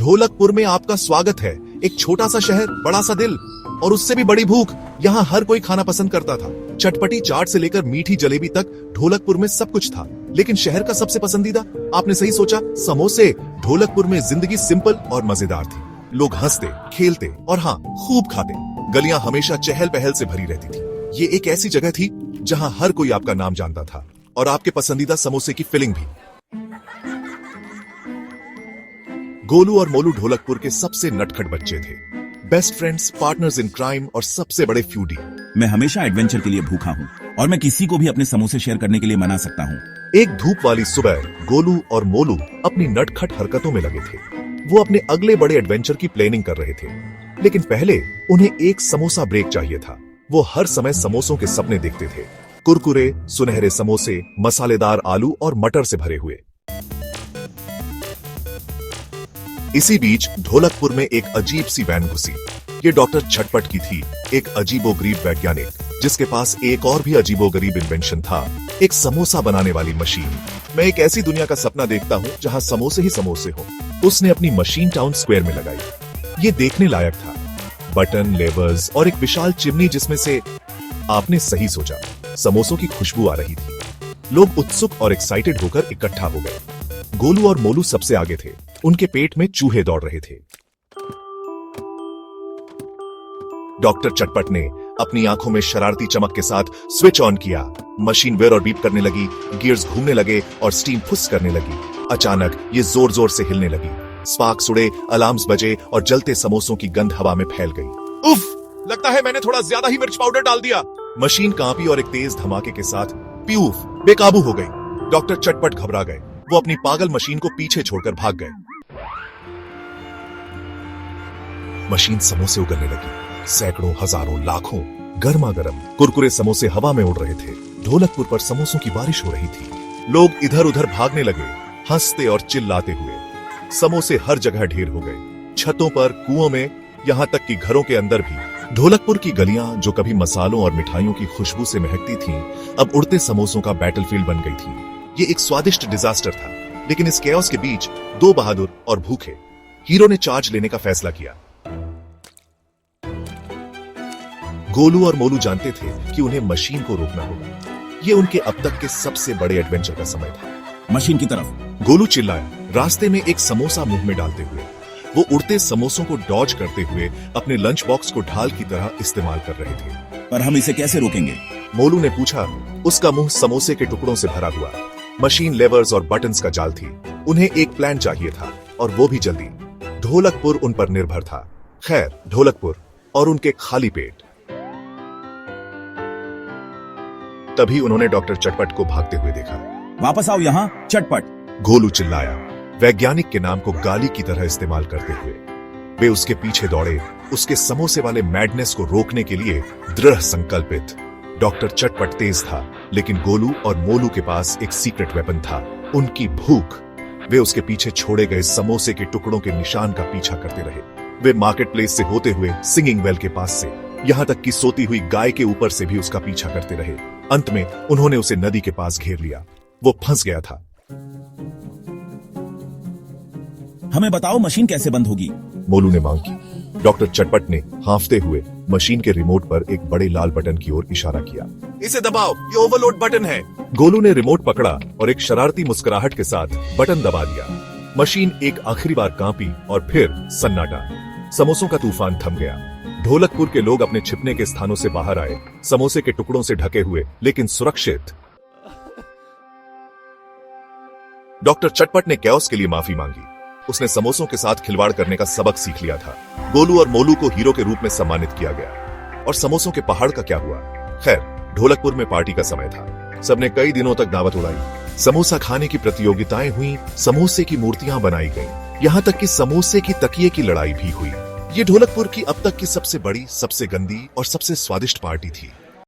ढोलकपुर में आपका स्वागत है। एक छोटा सा शहर, बड़ा सा दिल और उससे भी बड़ी भूख। यहाँ हर कोई खाना पसंद करता था। चटपटी चाट से लेकर मीठी जलेबी तक ढोलकपुर में सब कुछ था। लेकिन शहर का सबसे पसंदीदा, आपने सही सोचा, समोसे। ढोलकपुर में जिंदगी सिंपल और मजेदार थी। लोग हंसते, खेलते और हाँ, खूब खाते। गलियां हमेशा चहल पहल से भरी रहती थी। ये एक ऐसी जगह थी जहाँ हर कोई आपका नाम जानता था और आपके पसंदीदा समोसे की फिलिंग भी। गोलू और मोलू ढोलकपुर के सबसे नटखट बच्चे थे। Best friends, partners in crime और सबसे बड़े फ्यूडी। मैं हमेशा एडवेंचर के लिए भूखा हूँ और मैं किसी को भी अपने समोसे शेयर करने के लिए मना सकता हूँ। एक धूप वाली सुबह गोलू और मोलू अपनी नटखट हरकतों में लगे थे। वो अपने अगले बड़े एडवेंचर की प्लानिंग कर रहे थे। लेकिन पहले उन्हें एक समोसा ब्रेक चाहिए था। वो हर समय समोसों के सपने देखते थे। कुरकुरे, सुनहरे समोसे, मसालेदार आलू और मटर से भरे हुए। इसी बीच ढोलकपुर में एक अजीब सी वैन घुसी। ये डॉक्टर चटपट की थी, एक अजीबोगरीब वैज्ञानिक जिसके पास एक और भी अजीबोगरीब इन्वेंशन था, एक समोसा बनाने वाली मशीन। मैं एक ऐसी दुनिया का सपना देखता हूँ जहाँ समोसे ही समोसे हो। उसने अपनी मशीन टाउन स्क्वायर में लगाई। ये देखने लायक था। बटन, लेवर्स और एक विशाल चिमनी जिसमें से, आपने सही सोचा, समोसों की खुशबू आ रही थी। लोग उत्सुक और एक्साइटेड होकर इकट्ठा हो गए। गोलू और मोलू सबसे आगे थे। उनके पेट में चूहे दौड़ रहे थे। डॉक्टर चटपट ने अपनी आंखों में शरारती चमक के साथ स्विच ऑन किया। मशीन वेर और बीप करने लगी, गियर्स घूमने लगे और स्टीम फुस करने लगी। अचानक ये जोर जोर से हिलने लगी। स्पार्क्स उड़े, अलार्म्स बजे और जलते समोसों की गंध हवा में फैल गई। उफ, लगता है मैंने थोड़ा ज्यादा ही मिर्च पाउडर डाल दिया। मशीन कांपी और एक तेज धमाके के साथ प्यूफ बेकाबू हो गई। डॉक्टर चटपट घबरा गए। वो अपनी पागल मशीन को पीछे छोड़कर भाग गए। मशीन समोसे उगलने लगी। सैकड़ों, हजारों, लाखों गर्मा गर्म कुरकुरे समोसे हवा में उड़ रहे थे। ढोलकपुर पर समोसों की बारिश हो रही थी। लोग इधर उधर भागने लगे, हंसते और चिल्लाते हुए। समोसे हर जगह ढेर हो गए, छतों पर, कुओं में, यहाँ तक कि घरों के अंदर भी। ढोलकपुर की गलियां जो कभी मसालों और मिठाइयों की खुशबू से महकती थीं, अब उड़ते समोसों का बैटलफील्ड बन गई थी। ये एक स्वादिष्ट डिजास्टर था। लेकिन इस कैओस के बीच दो बहादुर और भूखे हीरो ने चार्ज लेने का फैसला किया। गोलू और मोलू जानते थे कि उन्हें मशीन को रोकना होगा। ये उनके अब तक के सबसे बड़े एडवेंचर का समय था। मशीन की तरफ गोलू चिल्लाया, रास्ते में एक समोसा मुंह में डालते हुए। वो उड़ते समोसों को डॉज करते हुए अपने लंच बॉक्स को ढाल की तरह इस्तेमाल कर रहे थे। पर हम इसे कैसे रोकेंगे? मोलू ने पूछा। उसका मुंह समोसे के टुकड़ों से भरा हुआ। मशीन लेवर्स और बटन्स का जाल थी। उन्हें एक प्लान चाहिए था और वो भी जल्दी। ढोलकपुर उन पर निर्भर था। खैर, ढोलकपुर और उनके खाली पेट। तभी उन्होंने डॉक्टर चटपट को भागते हुए देखा। वापस आओ यहाँ, चटपट! गोलू चिल्लाया, वैज्ञानिक के नाम को गाली की तरह इस्तेमाल करते हुए। वे उसके पीछे दौड़े, उसके समोसे वाले मैडनेस को रोकने के लिए दृढ़ संकल्पित। डॉक्टर चटपट तेज था, लेकिन गोलू और मोलू के पास एक सीक्रेट वेपन था, उनकी भूख। वे उसके पीछे छोड़े गए समोसे के टुकड़ों के निशान का पीछा करते रहे। वे मार्केट प्लेस से होते हुए सिंगिंग वेल के पास से, यहाँ तक कि सोती हुई गाय के ऊपर से भी उसका पीछा करते रहे। अंत में उन्होंने उसे नदी के पास घेर लिया। वो फंस गया था। हमें बताओ, मशीन कैसे बंद होगी? मोलू ने मांग की। डॉक्टर चटपट ने हांफते हुए मशीन के रिमोट पर एक बड़े लाल बटन की ओर इशारा किया। इसे दबाओ, ये ओवरलोड बटन है। गोलू ने रिमोट पकड़ा और एक शरारती मुस्कुराहट के साथ बटन दबा दिया। मशीन एक आखिरी बार कांपी और फिर सन्नाटा। समोसों का तूफान थम गया। ढोलकपुर के लोग अपने छिपने के स्थानों से बाहर आए, समोसे के टुकड़ों से ढके हुए लेकिन सुरक्षित। डॉक्टर चटपट ने कैओस के लिए माफी मांगी। उसने समोसों के साथ खिलवाड़ करने का सबक सीख लिया था। गोलू और मोलू को हीरो के रूप में सम्मानित किया गया। और समोसों के पहाड़ का क्या हुआ? खैर, ढोलकपुर में पार्टी का समय था। सबने कई दिनों तक दावत उड़ाई। समोसा खाने की प्रतियोगिताएं हुई, समोसे की मूर्तियां बनाई गईं, यहाँ तक कि समोसे की तकिए की लड़ाई भी हुई। ये ढोलकपुर की अब तक की सबसे बड़ी, सबसे गंदी और सबसे स्वादिष्ट पार्टी थी।